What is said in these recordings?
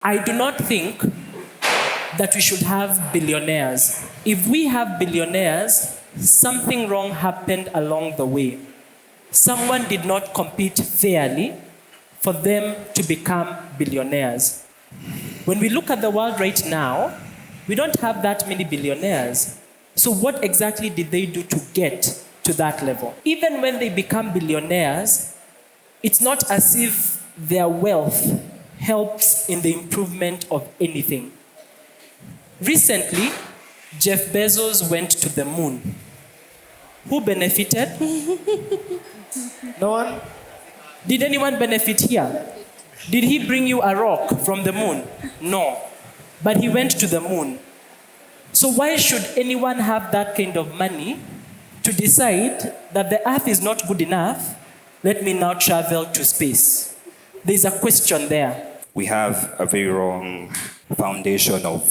I do not think that we should have billionaires. If we have billionaires, something wrong happened along the way. Someone did not compete fairly for them to become billionaires. When we look at the world right now, we don't have that many billionaires. So what exactly did they do to get to that level? Even when they become billionaires, it's not as if their wealth helps in the improvement of anything. Recently, Jeff Bezos went to the moon. Who benefited? No one? Did anyone benefit here? Did he bring you a rock from the moon? No. But he went to the moon. So why should anyone have that kind of money to decide that the earth is not good enough? Let me now travel to space. There's a question there. We have a very wrong foundation of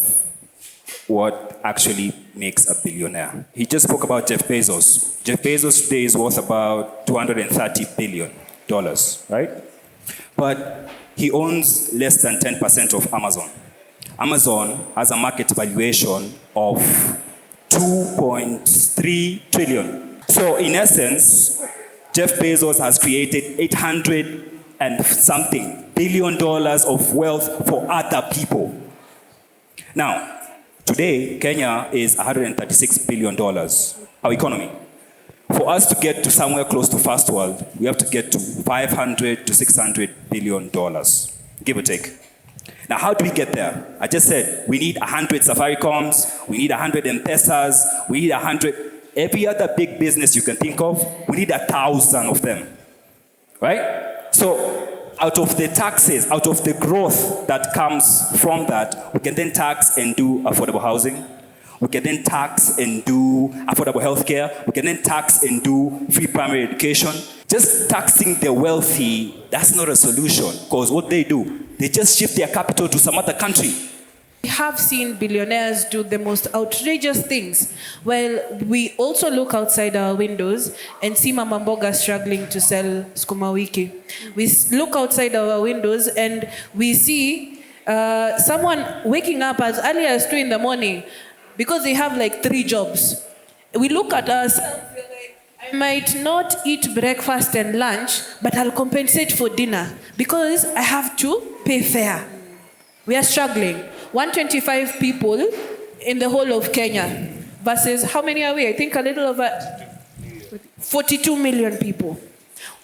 what actually makes a billionaire. He just spoke about Jeff Bezos. Jeff Bezos today is worth about $230 billion, right? But he owns less than 10% of Amazon. Amazon has a market valuation of 2.3 trillion. So in essence, Jeff Bezos has created 800 and something billion dollars of wealth for other people. Now, today, Kenya is $136 billion, our economy. For us to get to somewhere close to first world, we have to get to $500 to $600 billion, give or take. Now, how do we get there? I just said we need 100 Safarikoms, we need 100 M-Pesas, we need 100, every other big business you can think of, we need 1,000 of them, right? So out of the taxes, out of the growth that comes from that, we can then tax and do affordable housing. We can then tax and do affordable healthcare. We can then tax and do free primary education. Just taxing the wealthy, that's not a solution. Because what they do, they just shift their capital to some other country. We have seen billionaires do the most outrageous things. Well, we also look outside our windows and see Mama Mboga struggling to sell sukuma wiki. We look outside our windows and we see someone waking up as early as 2 in the morning because they have like 3 jobs. We look at ourselves, we're like, I might not eat breakfast and lunch, but I'll compensate for dinner because I have to pay fare. We are struggling. 125 people in the whole of Kenya versus how many are we? I think a little over 42 million people.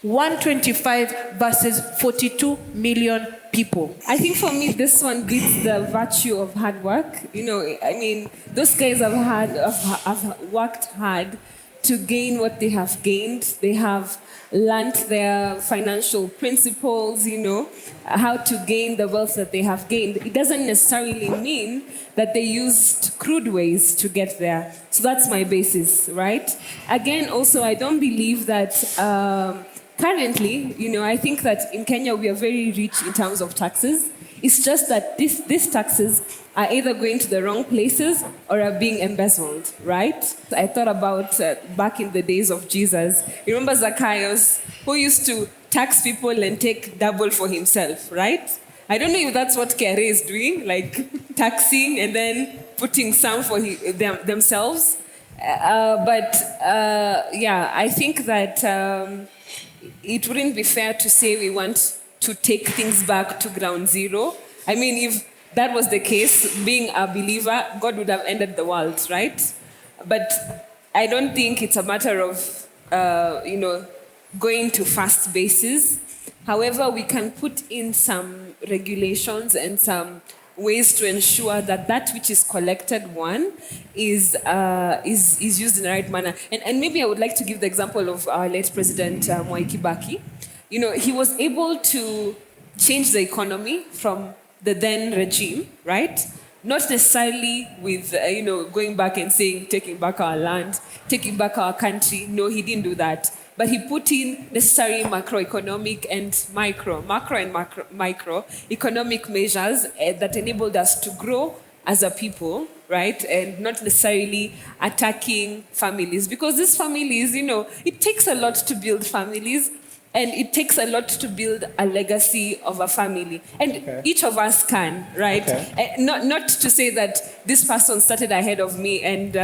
125 versus 42 million people. I think for me, this one beats the virtue of hard work. You know, I mean, those guys have worked hard to gain what they have gained. They have learned their financial principles, you know, how to gain the wealth that they have gained. It doesn't necessarily mean that they used crude ways to get there. So that's my basis, right? Again, also, I don't believe that currently, you know, I think that in Kenya we are very rich in terms of taxes. It's just that these taxes are either going to the wrong places or are being embezzled, right? I thought about back in the days of Jesus. You remember Zacchaeus, who used to tax people and take double for himself, right? I don't know if that's what KRA is doing, like taxing and then putting some for themselves. Yeah, I think that it wouldn't be fair to say we want to take things back to ground zero. I mean, if that was the case, being a believer, God would have ended the world, right? But I don't think it's a matter of, you know, going to fast bases. However, we can put in some regulations and some ways to ensure that that which is collected, one, is used in the right manner. And maybe I would like to give the example of our late President Mwai Kibaki. You know, he was able to change the economy from the then regime, right? Not necessarily with, you know, going back and saying, taking back our land, taking back our country. No, he didn't do that. But he put in necessary macroeconomic and microeconomic measures that enabled us to grow as a people, right? And not necessarily attacking families. Because these families, you know, it takes a lot to build families. And it takes a lot to build a legacy of a family. And each of us can, right? Not to say that this person started ahead of me and,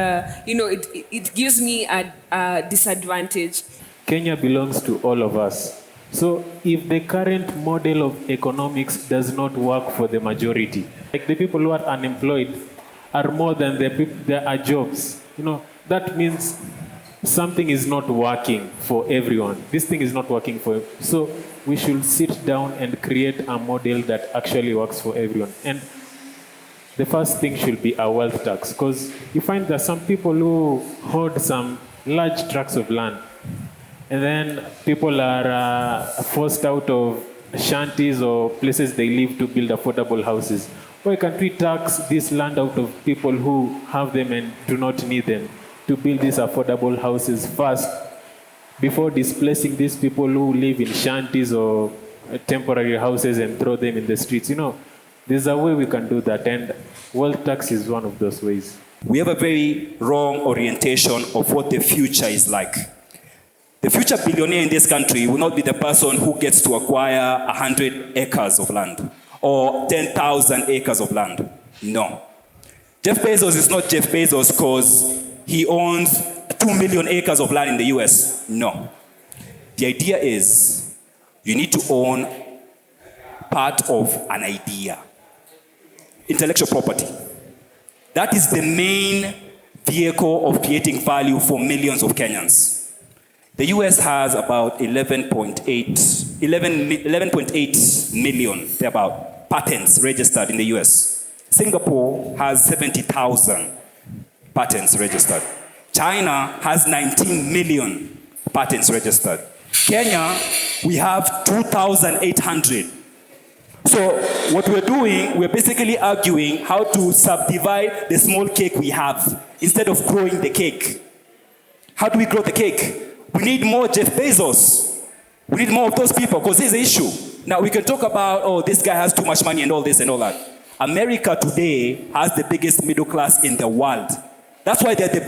it gives me a disadvantage. Kenya belongs to all of us. So if the current model of economics does not work for the majority, like the people who are unemployed are more than there are jobs, that means something is not working for everyone. This thing is not working for everyone. So we should sit down and create a model that actually works for everyone. And the first thing should be a wealth tax, because you find that some people who hoard some large tracts of land, and then people are forced out of shanties or places they live to build affordable houses. Why can't we tax this land out of people who have them and do not need them, to build these affordable houses first before displacing these people who live in shanties or temporary houses and throw them in the streets? There's a way we can do that, and wealth tax is one of those ways. We have a very wrong orientation of what the future is like. The future billionaire in this country will not be the person who gets to acquire 100 acres of land or 10,000 acres of land. No. Jeff Bezos is not Jeff Bezos because he owns 2 million acres of land in the US. No. The idea is you need to own part of an idea. Intellectual property. That is the main vehicle of creating value for millions of Kenyans. The US has about 11.8 million, about patents registered in the US. Singapore has 70,000 patents registered. China has 19 million patents registered. Kenya, we have 2,800. So what we're doing, we're basically arguing how to subdivide the small cake we have instead of growing the cake. How do we grow the cake? We need more Jeff Bezos. We need more of those people, because there's an issue. Now we can talk about, this guy has too much money and all this and all that. America today has the biggest middle class in the world. That's why they're the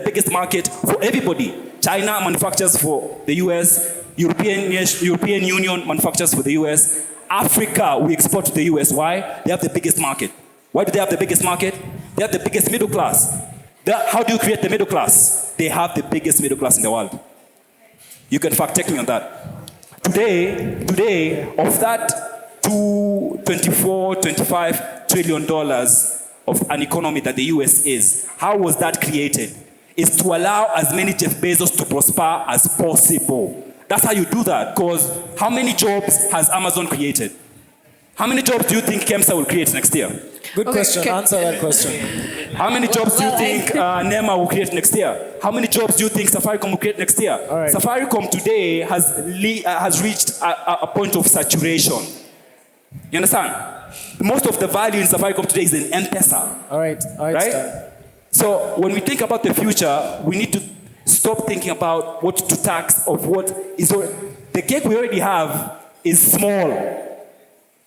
biggest market for everybody. China manufactures for the US, European Union manufactures for the US. Africa, we export to the US. Why? They have the biggest market. Why do they have the biggest market? They have the biggest middle class. How do you create the middle class? They have the biggest middle class in the world. You can fact check me on that. Today, of that $24-25 trillion of an economy that the US is, how was that created? Is to allow as many Jeff Bezos to prosper as possible. That's how you do that, because how many jobs has Amazon created? How many jobs do you think KEMSA will create next year? Good question. Answer that question. How many jobs do you think NEMA will create next year? How many jobs do you think Safaricom will create next year? All right. Safaricom today has reached a point of saturation. You understand? Most of the value in Safaricom today is in M-Pesa. All right. Right? So when we think about the future, we need to stop thinking about what to tax of what is. The cake we already have is small.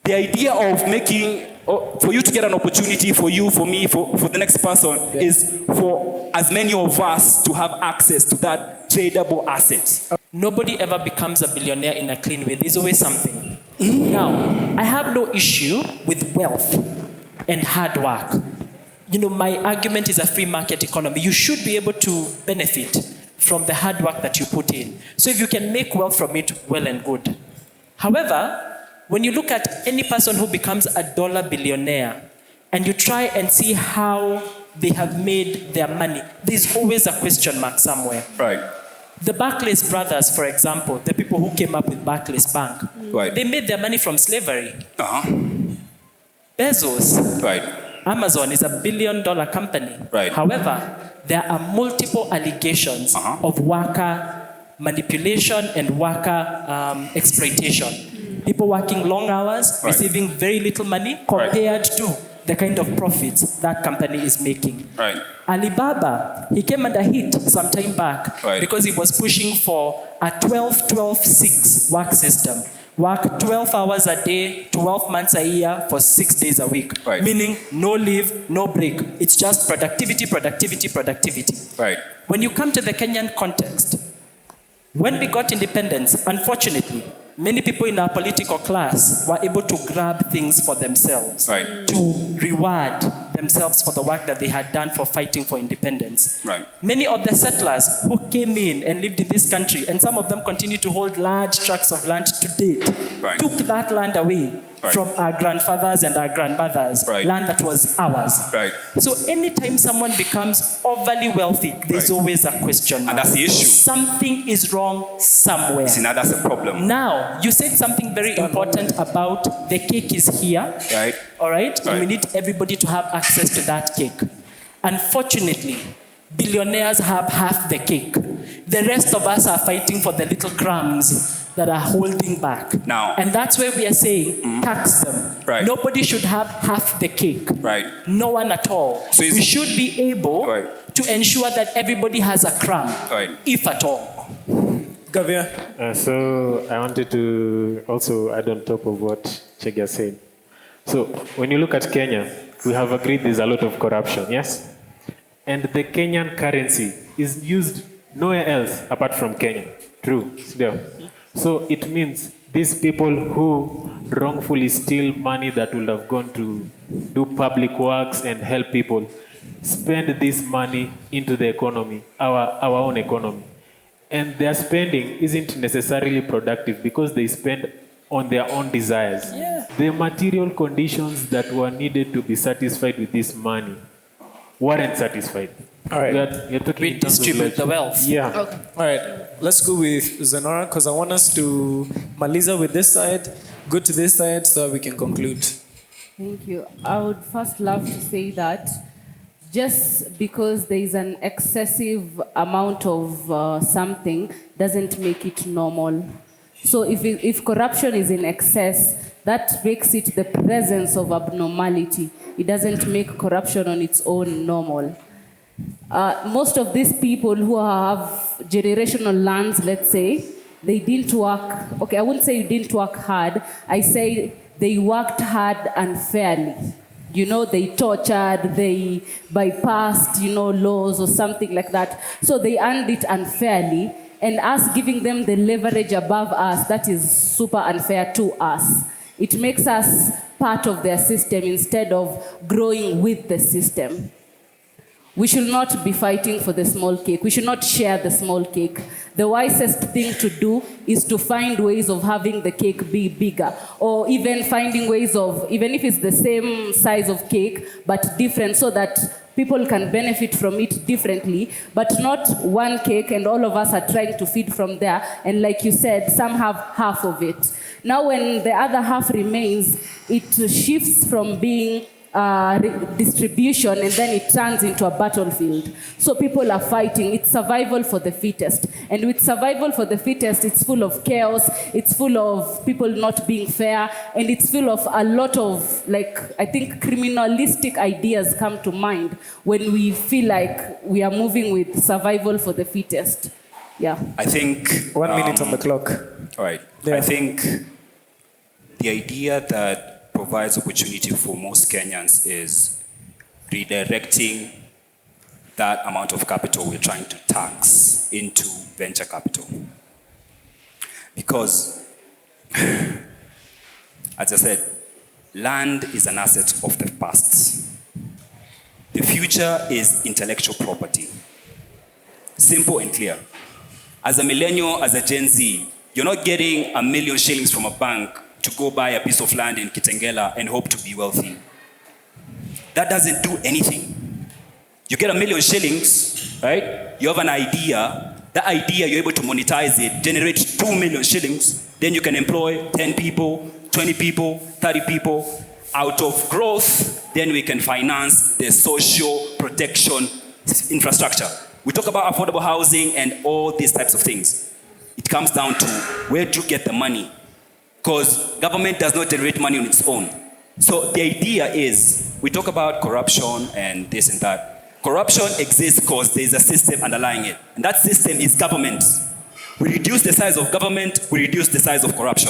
The idea of making, for you to get an opportunity, for you, for me, for the next person, is for as many of us to have access to that tradable asset. Nobody ever becomes a billionaire in a clean way. There's always something. Now, I have no issue with wealth and hard work. My argument is a free market economy. You should be able to benefit from the hard work that you put in. So if you can make wealth from it, well and good. However, when you look at any person who becomes a dollar billionaire and you try and see how they have made their money, there's always a question mark somewhere. Right. The Barclays brothers, for example, the people who came up with Barclays Bank, they made their money from slavery. Bezos, Amazon is $1 billion company. Right. However, there are multiple allegations of worker manipulation and worker exploitation. People working long hours, receiving very little money compared to the kind of profits that company is making. Right. Alibaba, he came under heat some time back because he was pushing for a 12-12-6 work system. Work 12 hours a day, 12 months a year for 6 days a week. Meaning no leave, no break. It's just productivity, productivity, productivity. Right. When you come to the Kenyan context, When we got independence, unfortunately, many people in our political class were able to grab things for themselves, Right. to reward themselves for the work that they had done for fighting for independence. Right. Many of the settlers who came in and lived in this country, and some of them continue to hold large tracts of land to date, Right. took that land away Right. from our grandfathers and our grandmothers, Right. land that was ours. Right. So anytime someone becomes overly wealthy, there's Right. always a question mark. And that's the issue. Something is wrong somewhere. See, now that's a problem. Now, you said something very important about the cake is here, Right. all right? And we Right. need everybody to have access to that cake. Unfortunately, billionaires have half the cake. The rest of us are fighting for the little crumbs that are holding back. Now- and that's where we are saying, tax them. Right. Nobody should have half the cake. Right. No one at all. So we should be able Right. to ensure that everybody has a crumb, Right. if at all. Gavia. So I wanted to also add on top of what Chege said. So when you look at Kenya, we have agreed there's a lot of corruption, yes? And the Kenyan currency is used nowhere else apart from Kenya. True, still. So it means these people who wrongfully steal money that would have gone to do public works and help people, spend this money into the economy, our own economy. And their spending isn't necessarily productive because they spend on their own desires. Yeah. The material conditions that were needed to be satisfied with this money weren't satisfied. All right. You're talking in terms of Redistribute like- the wealth. Yeah. Okay. All right, let's go with Zenora because I want us to Maliza with this side, go to this side so that we can conclude. Thank you. I would first love to say that just because there is an excessive amount of something doesn't make it normal. So if corruption is in excess, that makes it the presence of abnormality. It doesn't make corruption on its own normal. Most of these people who have generational lands, let's say, they didn't work, okay, I wouldn't say you didn't work hard, I say they worked hard unfairly. You know, they tortured, they bypassed, laws or something like that. So they earned it unfairly, and us giving them the leverage above us, that is super unfair to us. It makes us part of their system instead of growing with the system. We should not be fighting for the small cake. We should not share the small cake. The wisest thing to do is to find ways of having the cake be bigger, or even finding ways of, even if it's the same size of cake, but different, so that people can benefit from it differently, but not one cake and all of us are trying to feed from there. And like you said, some have half of it. Now when the other half remains, it shifts from being distribution, and then it turns into a battlefield. So people are fighting. It's survival for the fittest. And with survival for the fittest, it's full of chaos, it's full of people not being fair, and it's full of a lot of, I think criminalistic ideas come to mind when we feel like we are moving with survival for the fittest. Yeah. I think 1 minute on the clock. All right. Yeah. I think the idea that provides opportunity for most Kenyans is redirecting that amount of capital we're trying to tax into venture capital. Because, as I said, land is an asset of the past. The future is intellectual property. Simple and clear. As a millennial, as a Gen Z, you're not getting 1 million shillings from a bank to go buy a piece of land in Kitengela and hope to be wealthy. That doesn't do anything. You get 1 million shillings, right? You have an idea. That idea, you're able to monetize it, generate 2 million shillings. Then you can employ 10 people, 20 people, 30 people. Out of growth, then we can finance the social protection infrastructure. We talk about affordable housing and all these types of things. It comes down to where do you get the money? Because government does not generate money on its own. So the idea is, we talk about corruption and this and that. Corruption exists because there's a system underlying it. And that system is government. We reduce the size of government, we reduce the size of corruption.